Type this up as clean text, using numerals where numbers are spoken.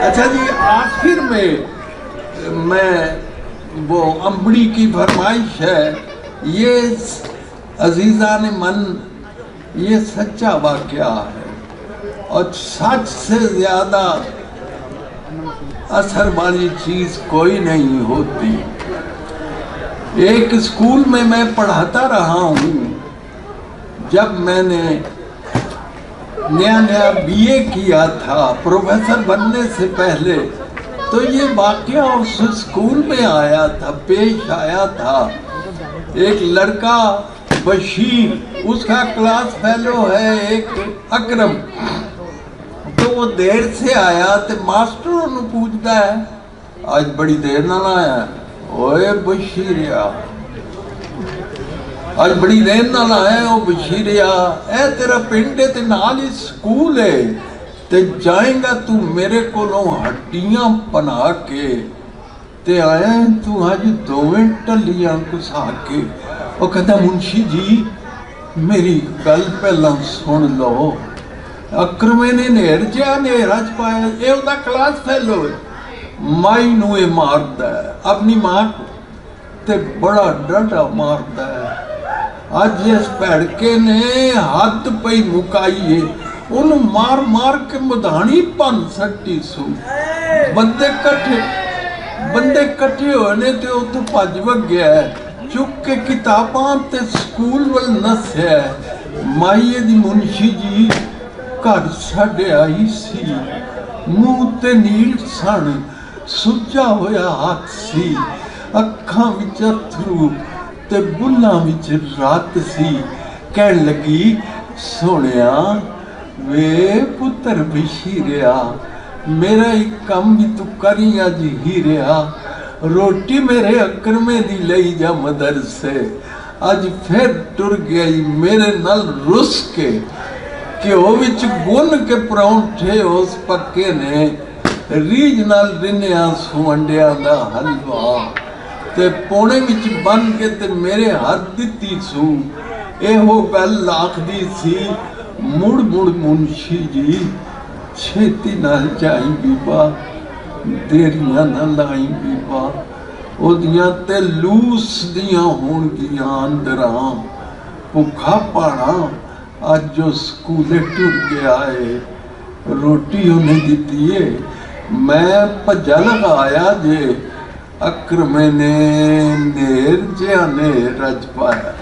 अच्छा जी, आखिर में मैं वो अम्बड़ी की फरमाइश है, ये अजीज़ा ने मन, ये सच्चा वाक़या है और सच से ज़्यादा असर वाली चीज़ कोई नहीं होती। एक स्कूल में मैं पढ़ाता रहा हूँ। जब मैंने नया नया बीए किया था, प्रोफेसर बनने से पहले, तो ये वाक़या उस स्कूल में आया था, पेश आया था। एक लड़का बशीर, उसका क्लास फेलो है एक अकरम, तो वो देर से आया तो मास्टर उन्हें पूछता है, आज बड़ी देर नाल आया? ओए बशीरिया, आज बड़ी देर नाल आया? ओ बशीरिया, ए तेरा पिंड है ते नाल ही स्कूल है, ते जाएगा तू मेरे कोलों हड्डियां बना के ते आया तू अज दोवें टलियां घुसा के। वो कहता मुंशी जी मेरी गल पहला सुन लो, अकरमे ने नेर जिहा नेरा च पाया, ये उसदा क्लास फेलो है, माई नूं ये मारदा है, अपनी मां को ते बड़ा डांटा मारदा है। अज इस भड़के ने हद पई मुकाई, उन्होंने मार मार के मधानी भन सट्टी सू। बंदे कट्ठे होए ने ते उत्थे भज वग्या, चुक के किताबां ते स्कूल वल नस्या। माईए दी मुंशी जी घर छड्ड आई सी, मूंह ते नील सन, सुजा होया हाथ सी, अखां विच अथरू ते बुल्लां विच रात सी। कहण लगी सोहणिया वे पुत्र बशीरिया, मेरा एक काम भी तू करी अज ही रहा, रोटी मेरे अकरमे दी लई जा मदरसे। अज फिर टुर गई मेरे नाल रुस के, घ्यो विच गुन के परौंठे उस पक्के ने, रीझ नाल रिन्निया सुवंडिया दा हलवा ते पौने विच बन के ते मेरे हाथ दित्ती सू। एहो गल आखदी सी, मुड़ मुड़ मुंशी जी छेती नाल जाई बीबा, देरियां ना लाई बीबा, ओदियां ते लूस दियां होणगियां अंदरां, भुखा पाना अज जो स्कूले टुर गया है, रोटी उन्हें दिती है, मैं भज्जा लगाया जे, अकरमे ने नेर जिहा नेर रच पाया।